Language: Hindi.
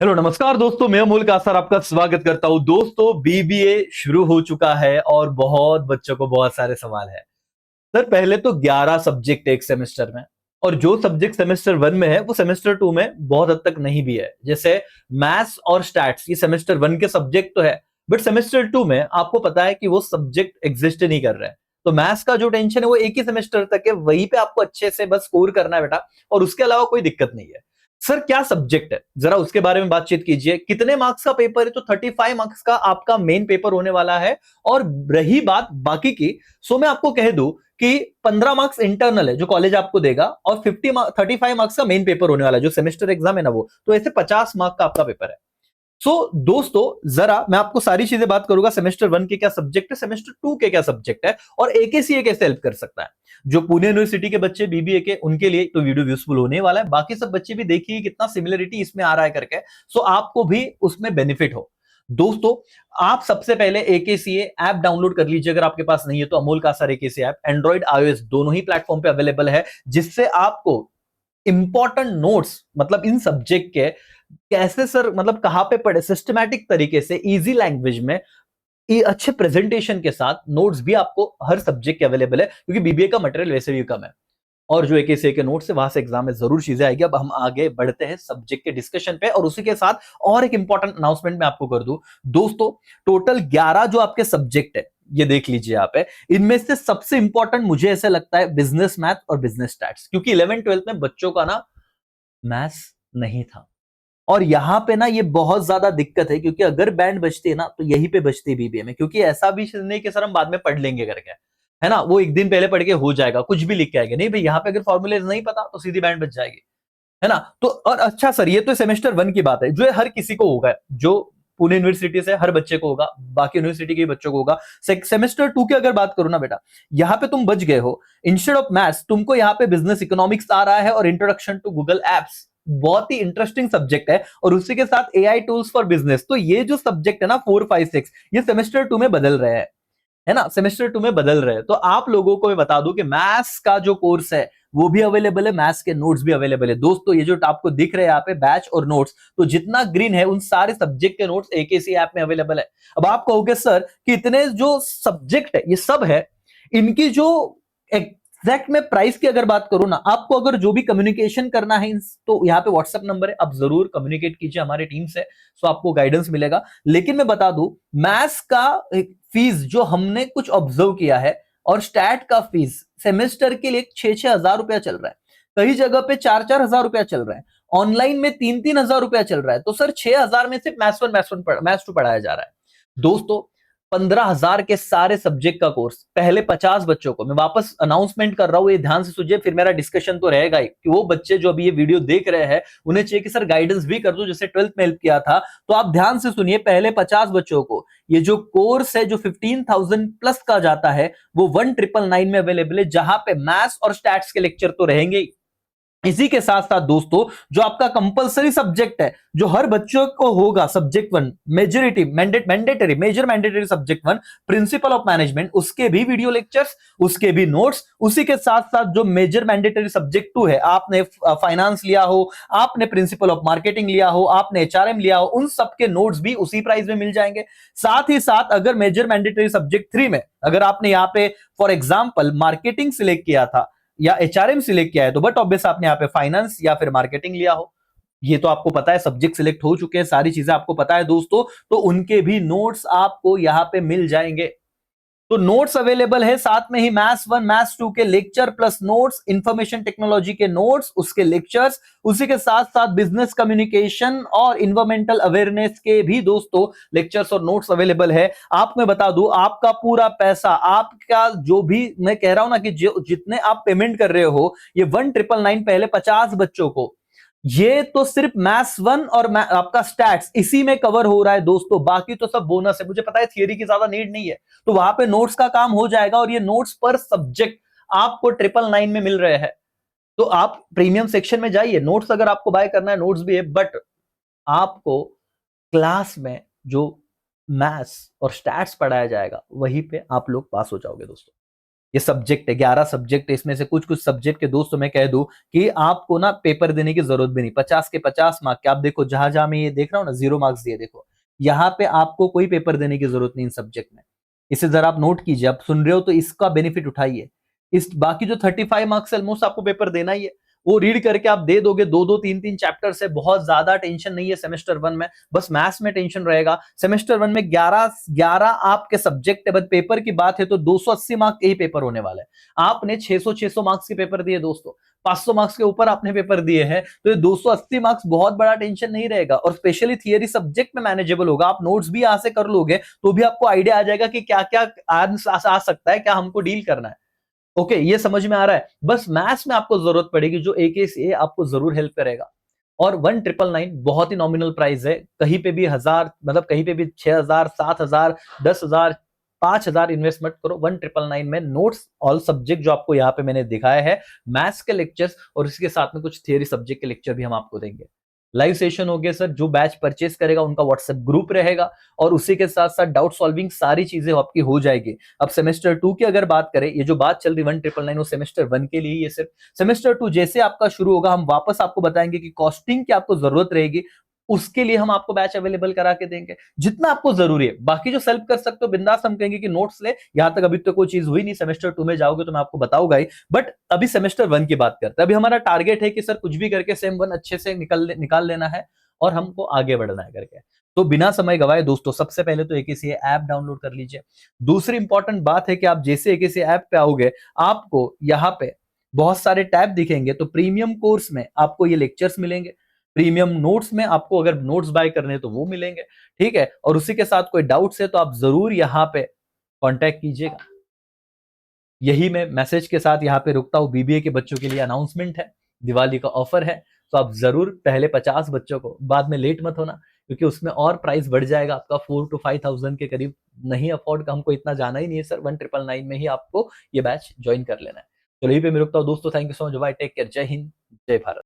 हेलो नमस्कार दोस्तों, मैं अमोल कासर आपका स्वागत करता हूं। दोस्तों, बीबीए शुरू हो चुका है और बहुत बच्चों को बहुत सारे सवाल है। सर, पहले तो 11 सब्जेक्ट एक सेमेस्टर में, और जो सब्जेक्ट सेमेस्टर वन में है वो सेमेस्टर टू में बहुत हद तक नहीं भी है। जैसे मैथ्स और स्टैट्स, ये सेमेस्टर वन के सब्जेक्ट तो है, बट सेमेस्टर टू में आपको पता है कि वो सब्जेक्ट एग्जिस्ट नहीं कर रहे हैं। तो मैथ्स का जो टेंशन है वो एक ही सेमेस्टर तक है, वहीं पे आपको अच्छे से बस स्कोर करना है बेटा, और उसके अलावा कोई दिक्कत नहीं है। सर, क्या सब्जेक्ट है, जरा उसके बारे में बातचीत कीजिए। कितने मार्क्स का पेपर है? तो 35 मार्क्स का आपका मेन पेपर होने वाला है। और रही बात बाकी की, सो मैं आपको कह दूं कि 15 मार्क्स इंटरनल है जो कॉलेज आपको देगा, और 35 मार्क्स का मेन पेपर होने वाला है जो सेमेस्टर एग्जाम है ना वो, तो ऐसे 50 मार्क्स का आपका पेपर है। दोस्तों, जरा मैं आपको सारी चीजें बात करूंगा। सेमेस्टर वन के क्या सब्जेक्ट है, सेमेस्टर टू के क्या सब्जेक्ट है, और एकेसीए कैसे हेल्प कर सकता है। जो पुणे यूनिवर्सिटी के बच्चे बीबीए के, उनके लिए तो वीडियो यूजफुल होने वाला है। बाकी सब बच्चे भी देखिए कितना सिमिलरिटी इसमें आ रहा है करके, सो आपको भी उसमें बेनिफिट हो। दोस्तों, आप सबसे पहले एकेसीए ऐप डाउनलोड कर लीजिए। अगर आपके पास नहीं है तो Amol Kasar एकेसीए app Android iOS दोनों ही प्लेटफॉर्म पे अवेलेबल है, जिससे आपको इंपॉर्टेंट नोट्स, मतलब इन सब्जेक्ट के कैसे सर, मतलब कहां पे पढ़े, सिस्टमैटिक तरीके से इजी लैंग्वेज में, ये अच्छे प्रेजेंटेशन के साथ नोट्स भी आपको हर सब्जेक्ट के अवेलेबल है, क्योंकि बीबीए का मटेरियल वैसे भी कम है। और जो एकेसीए के नोट्स है वहां से एग्जाम में जरूर चीजें आएगी। अब हम आगे बढ़ते हैं सब्जेक्ट के डिस्कशन पे, और उसी के साथ और एक इंपॉर्टेंट अनाउंसमेंट मैं आपको कर दूं। दोस्तों, टोटल 11 जो आपके सब्जेक्ट है, ये देख लीजिए आप है। इनमें से सबसे इंपॉर्टेंट मुझे ऐसा लगता है बिजनेस मैथ और बिजनेस स्टैट्स, क्योंकि 11 ट्वेल्थ में बच्चों का ना मैथ्स नहीं था। और यहां पे ना ये बहुत ज्यादा दिक्कत है, क्योंकि अगर बैंड बजती है ना तो यहीं पे बजती है बीबीए में। क्योंकि ऐसा भी नहीं कि सर हम बाद में पढ़ लेंगे करके, है ना, वो एक दिन पहले पढ़ के हो जाएगा, कुछ भी लिख के आएंगे। नहीं भाई, यहाँ पे अगर फॉर्मूले नहीं पता तो सीधी बैंड बज जाएगी, है ना। तो और अच्छा सर, ये तो सेमेस्टर वन की बात है, जो हर किसी को होगा, जो पुणे यूनिवर्सिटी से हर बच्चे को होगा, बाकी यूनिवर्सिटी के बच्चों को होगा। सेमेस्टर टू की अगर बात करूं ना बेटा, यहाँ पे तुम बच गए हो। इंस्टेड ऑफ मैथ्स तुमको यहाँ पे बिजनेस इकोनॉमिक्स आ रहा है, और इंट्रोडक्शन टू गूगल एप्स, बहुत ही इंटरेस्टिंग सब्जेक्ट है। और उसी के साथ एआई टूल्स फॉर बिजनेस। तो ये जो सब्जेक्ट है ना 4 5 6, ये सेमेस्टर टू में बदल रहे हैं, है ना, सेमेस्टर टू में बदल रहे हैं। तो आप लोगों को मैं बता दूं कि मैथ्स का जो कोर्स है वो भी अवेलेबल है, मैथ्स के नोट्स भी अवेलेबल है। दोस्तों, ये जो आपको दिख रहे हैं यहाँ पे बैच और नोट्स, तो जितना ग्रीन है उन सारे सब्जेक्ट के नोट्स एकेसी ऐप में अवेलेबल है। अब आप कहोगे सर कि इतने जो सब्जेक्ट है ये सब है, इनकी जो एग्जैक्ट में प्राइस की अगर बात करूं ना, आपको अगर जो भी कम्युनिकेशन करना है तो यहाँ पे व्हाट्सएप नंबर है, आप जरूर कम्युनिकेट कीजिए हमारी टीम से, सो आपको गाइडेंस मिलेगा। लेकिन मैं बता दूं, मैथ्स का फीस जो हमने कुछ ऑब्जर्व किया है, और स्टैट का फीस सेमेस्टर के लिए 6 6 हजार रुपया चल रहा है, कई जगह पे 4 4 हजार रुपया चल रहा है, ऑनलाइन में 3 3 हजार रुपया चल रहा है। तो सर 6 हजार में सिर्फ मैथ्स टू पढ़ाया जा रहा है। दोस्तों, 15 हजार के सारे सब्जेक्ट का कोर्स पहले 50 बच्चों को, मैं वापस अनाउंसमेंट कर रहा हूं, ये ध्यान से सुनिए, फिर मेरा डिस्कशन तो रहेगा ही कि वो बच्चे जो अभी ये वीडियो देख रहे हैं उन्हें चाहिए कि सर गाइडेंस भी कर दो, जैसे ट्वेल्थ में हेल्प किया था। तो आप ध्यान से सुनिए, पहले 50 बच्चों को ये जो कोर्स है जो 15,000 प्लस का जाता है, वो 1999 में अवेलेबल है, जहां पे मैथ्स और स्टैट्स के लेक्चर तो रहेंगे ही। इसी के साथ साथ दोस्तों, जो आपका कंपलसरी सब्जेक्ट है जो हर बच्चों को होगा, subject one, majority mandatory major mandatory subject one, principle of management, उसके भी वीडियो लेक्चर्स, उसके भी नोट्स। उसी के साथ साथ जो मेजर मैंडेटरी सब्जेक्ट टू है, आपने फाइनेंस लिया हो, आपने प्रिंसिपल ऑफ मार्केटिंग लिया हो, आपने एचआरएम लिया हो, उन सबके नोट्स भी उसी प्राइस में मिल जाएंगे। साथ ही साथ अगर मेजर मैंडेटरी सब्जेक्ट थ्री में अगर आपने यहाँ पे फॉर एग्जाम्पल मार्केटिंग सिलेक्ट किया था या एचआरएम सिलेक्ट किया है, तो बट ऑब्वियस आपने यहाँ पे फाइनेंस या फिर मार्केटिंग लिया हो, ये तो आपको पता है, सब्जेक्ट सिलेक्ट हो चुके हैं, सारी चीजें आपको पता है दोस्तों। तो उनके भी नोट्स आपको यहाँ पे मिल जाएंगे। तो नोट्स अवेलेबल है, साथ में ही मैथ्स वन मैथ्स टू के lecture plus notes, information technology के नोट्स, उसके लेक्चर्स, उसी के साथ साथ बिजनेस कम्युनिकेशन और इन्वायरमेंटल अवेयरनेस के भी दोस्तों लेक्चर्स और नोट्स अवेलेबल है। आप मैं बता दूं, आपका पूरा पैसा, आपका जो भी मैं कह रहा हूं ना कि जो जितने आप पेमेंट कर रहे हो, ये 1999 पहले 50 बच्चों को, ये तो सिर्फ मैथ्स वन और आपका स्टैट्स इसी में कवर हो रहा है दोस्तों। बाकी तो सब बोनस है, मुझे पता है थियरी की ज्यादा नीड नहीं है, तो वहां पे नोट्स का काम हो जाएगा। और ये नोट्स पर सब्जेक्ट आपको 999 में मिल रहे हैं। तो आप प्रीमियम सेक्शन में जाइए, नोट्स अगर आपको बाय करना है, नोट्स भी है, बट आपको क्लास में जो मैथ्स और स्टैट्स पढ़ाया जाएगा वहीं पे आप लोग पास हो जाओगे दोस्तों। ये सब्जेक्ट है, 11 सब्जेक्ट है, इसमें से कुछ कुछ सब्जेक्ट के दोस्तों मैं कह दूं कि आपको ना पेपर देने की जरूरत भी नहीं, 50 के 50 मार्क के। आप देखो जहां जहां मैं ये देख रहा हूँ ना 0 मार्क्स दिए, देखो यहाँ पे आपको कोई पेपर देने की जरूरत नहीं इन सब्जेक्ट में। इसे जरा आप नोट कीजिए, आप सुन रहे हो तो इसका बेनिफिट उठाइए। इस बाकी जो 35 मार्क्स ऑलमोस्ट आपको पेपर देना ही है, वो रीड करके आप दे दोगे, दो दो तीन तीन चैप्टर से, बहुत ज्यादा टेंशन नहीं है सेमेस्टर 1 में। बस मैथ्स में टेंशन रहेगा। सेमेस्टर 1 में 11 आपके सब्जेक्ट है, बट पेपर की बात है तो 280 मार्क्स के ही पेपर होने वाला है। आपने 600 मार्क्स के पेपर दिए दोस्तों, 500 मार्क्स के ऊपर आपने पेपर दिए हैं, तो ये 280 मार्क्स बहुत बड़ा टेंशन नहीं रहेगा। और स्पेशली थियरी सब्जेक्ट में मैनेजेबल होगा। आप नोट्स भी यहां से कर लोगे तो भी आपको आइडिया आ जाएगा कि क्या क्या आ सकता है, क्या हमको डील करना है। ओके, ये समझ में आ रहा है। बस मैथ्स में आपको जरूरत पड़ेगी, जो AKCA आपको जरूर हेल्प करेगा। और 1999 बहुत ही नॉमिनल प्राइस है। कहीं पे भी 1000, मतलब कहीं पे भी 6000, 7000, 10,000, 5000 इन्वेस्ट मत करो। 1999 में नोट्स ऑल सब्जेक्ट जो आपको यहाँ पे मैंने दिखाया है, मैथ्स के लेक्चर्स और इसके साथ में कुछ थियरी सब्जेक्ट के लेक्चर भी हम आपको देंगे। लाइव सेशन हो गया सर, जो बैच परचेस करेगा उनका व्हाट्सएप ग्रुप रहेगा, और उसी के साथ साथ डाउट सॉल्विंग सारी चीजें आपकी हो जाएगी। अब सेमेस्टर 2 की अगर बात करें, ये जो बात चल रही 1999 वो सेमेस्टर 1 के लिए ही है सिर्फ। सेमेस्टर 2 जैसे आपका शुरू होगा, हम वापस आपको बताएंगे कि कॉस्टिंग की आपको जरूरत रहेगी, उसके लिए हम आपको बैच अवेलेबल करा के देंगे जितना आपको जरूरी है। बाकी जो सेल्फ कर सकते हो बिंदास, हम कहेंगे कि नोट्स ले, यहां तक अभी तो कोई चीज हुई नहीं, सेमेस्टर 2 में जाओगे तो मैं आपको बताऊंगा ही। बट अभी सेमेस्टर 1 की बात करते हैं। अभी हमारा टारगेट है कि सर कुछ भी करके सेम 1 अच्छे से निकाल लेना है और हमको आगे बढ़ना है करके। तो बिना समय गवाए दोस्तों, सबसे पहले तो AKCA ऐप डाउनलोड कर लीजिए। दूसरी इंपॉर्टेंट बात है कि आप जैसे AKCA ऐप पे आओगे, आपको यहाँ पे बहुत सारे टैब दिखेंगे। तो प्रीमियम कोर्स में आपको ये लेक्चर्स मिलेंगे, प्रीमियम नोट्स में आपको अगर नोट्स बाय करने हैं तो वो मिलेंगे, ठीक है। और उसी के साथ कोई डाउट्स है तो आप जरूर यहाँ पे कांटेक्ट कीजिएगा। यही मैं मैसेज के साथ यहाँ पे रुकता हूँ। BBA के बच्चों के लिए अनाउंसमेंट है, दिवाली का ऑफर है, तो आप जरूर पहले 50 बच्चों को, बाद में लेट मत होना, क्योंकि उसमें और प्राइस बढ़ जाएगा आपका 4 to 5,000 के करीब। नहीं अफोर्ड, हमको इतना जाना ही नहीं है सर, 1999 में ही आपको ये बैच ज्वाइन कर लेना है। चलो यही पे मैं रुकता हूँ दोस्तों। Thank you so much, bye, take care, जय हिंद, जय भारत।